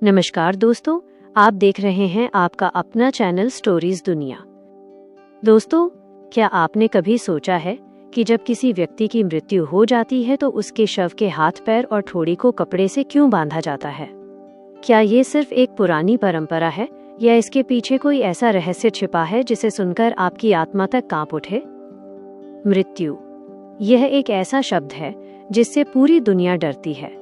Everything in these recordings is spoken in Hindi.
नमस्कार दोस्तों, आप देख रहे हैं आपका अपना चैनल स्टोरीज दुनिया। दोस्तों, क्या आपने कभी सोचा है कि जब किसी व्यक्ति की मृत्यु हो जाती है तो उसके शव के हाथ पैर और ठोड़ी को कपड़े से क्यों बांधा जाता है? क्या ये सिर्फ एक पुरानी परंपरा है या इसके पीछे कोई ऐसा रहस्य छिपा है जिसे सुनकर आपकी आत्मा तक कांप उठे? मृत्यु, यह एक ऐसा शब्द है जिससे पूरी दुनिया डरती है,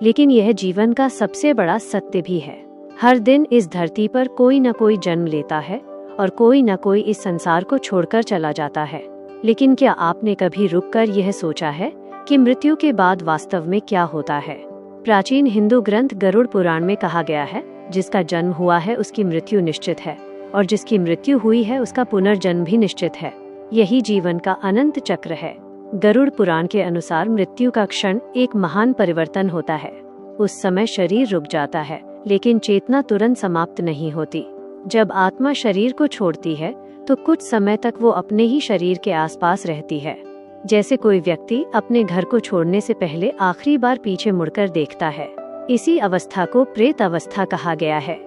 लेकिन यह जीवन का सबसे बड़ा सत्य भी है। हर दिन इस धरती पर कोई न कोई जन्म लेता है और कोई न कोई इस संसार को छोड़कर चला जाता है। लेकिन क्या आपने कभी रुककर यह सोचा है कि मृत्यु के बाद वास्तव में क्या होता है? प्राचीन हिंदू ग्रंथ गरुड़ पुराण में कहा गया है, जिसका जन्म हुआ है उसकी मृत्यु निश्चित है, और जिसकी मृत्यु हुई है उसका पुनर्जन्म भी निश्चित है। यही जीवन का अनंत चक्र है। गरुड़ पुराण के अनुसार मृत्यु का क्षण एक महान परिवर्तन होता है। उस समय शरीर रुक जाता है, लेकिन चेतना तुरंत समाप्त नहीं होती। जब आत्मा शरीर को छोड़ती है तो कुछ समय तक वो अपने ही शरीर के आसपास रहती है, जैसे कोई व्यक्ति अपने घर को छोड़ने से पहले आखिरी बार पीछे मुड़कर देखता है। इसी अवस्था को प्रेत अवस्था कहा गया है।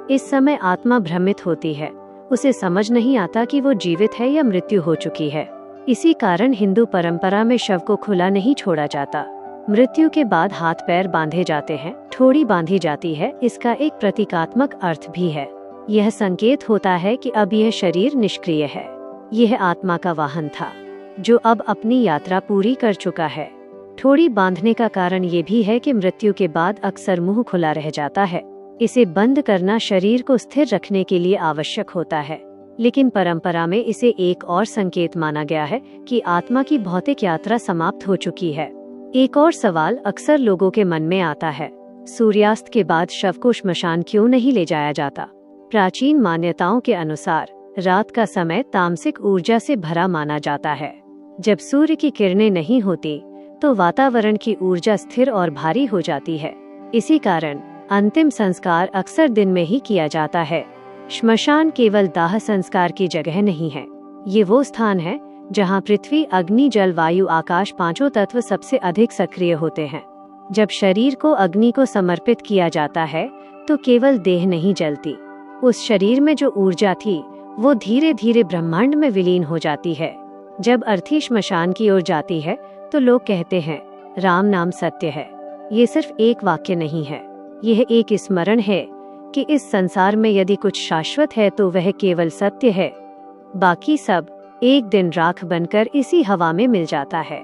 इस समय आत्मा भ्रमित होती है, उसे समझ नहीं आता कि वो जीवित है या मृत्यु हो चुकी है। इसी कारण हिंदू परंपरा में शव को खुला नहीं छोड़ा जाता। मृत्यु के बाद हाथ पैर बांधे जाते हैं, ठोड़ी बांधी जाती है। इसका एक प्रतीकात्मक अर्थ भी है। यह संकेत होता है कि अब यह शरीर निष्क्रिय है। यह आत्मा का वाहन था जो अब अपनी यात्रा पूरी कर चुका है। ठोड़ी बांधने का कारण ये भी है कि मृत्यु के बाद अक्सर मुंह खुला रह जाता है। इसे बंद करना शरीर को स्थिर रखने के लिए आवश्यक होता है, लेकिन परंपरा में इसे एक और संकेत माना गया है कि आत्मा की भौतिक यात्रा समाप्त हो चुकी है। एक और सवाल अक्सर लोगों के मन में आता है, सूर्यास्त के बाद शव को श्मशान क्यों नहीं ले जाया जाता? प्राचीन मान्यताओं के अनुसार रात का समय तामसिक ऊर्जा से भरा माना जाता है। जब सूर्य की किरणें नहीं होती तो वातावरण की ऊर्जा स्थिर और भारी हो जाती है। इसी कारण अंतिम संस्कार अक्सर दिन में ही किया जाता है। श्मशान केवल दाह संस्कार की जगह नहीं है, ये वो स्थान है जहाँ पृथ्वी, अग्नि, जल, वायु, आकाश पांचों तत्व सबसे अधिक सक्रिय होते हैं। जब शरीर को अग्नि को समर्पित किया जाता है तो केवल देह नहीं जलती, उस शरीर में जो ऊर्जा थी वो धीरे धीरे ब्रह्मांड में विलीन हो जाती है। जब अर्थी श्मशान की ओर जाती है तो लोग कहते हैं, राम नाम सत्य है। ये सिर्फ एक वाक्य नहीं है, यह एक स्मरण है कि इस संसार में यदि कुछ शाश्वत है तो वह केवल सत्य है। बाकी सब एक दिन राख बनकर इसी हवा में मिल जाता है।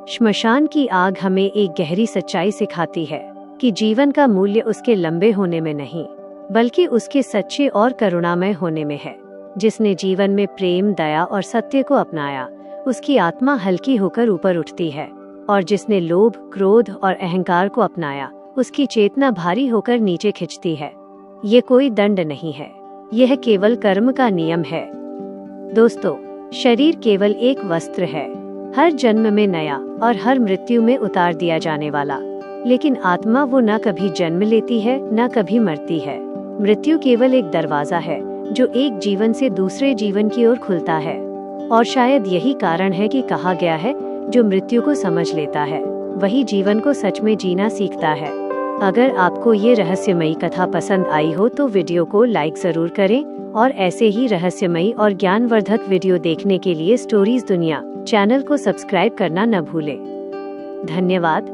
श्मशान की आग हमें एक गहरी सच्चाई सिखाती है कि जीवन का मूल्य उसके लंबे होने में नहीं, बल्कि उसके सच्चे और करुणामय होने में है। जिसने जीवन में प्रेम, दया और सत्य को अपनाया, उसकी आत्मा हल्की होकर ऊपर उठती है, और जिसने लोभ, क्रोध और अहंकार को अपनाया, उसकी चेतना भारी होकर नीचे खिंचती है। ये कोई दंड नहीं है, यह केवल कर्म का नियम है। दोस्तों, शरीर केवल एक वस्त्र है, हर जन्म में नया और हर मृत्यु में उतार दिया जाने वाला। लेकिन आत्मा वो न कभी जन्म लेती है, न कभी मरती है। मृत्यु केवल एक दरवाजा है जो एक जीवन से दूसरे जीवन की ओर खुलता है। और शायद यही कारण है कि कहा गया है, जो मृत्यु को समझ लेता है वही जीवन को सच में जीना सीखता है। अगर आपको ये रहस्यमयी कथा पसंद आई हो तो वीडियो को लाइक जरूर करें, और ऐसे ही रहस्यमयी और ज्ञानवर्धक वीडियो देखने के लिए स्टोरीज दुनिया चैनल को सब्सक्राइब करना न भूलें। धन्यवाद।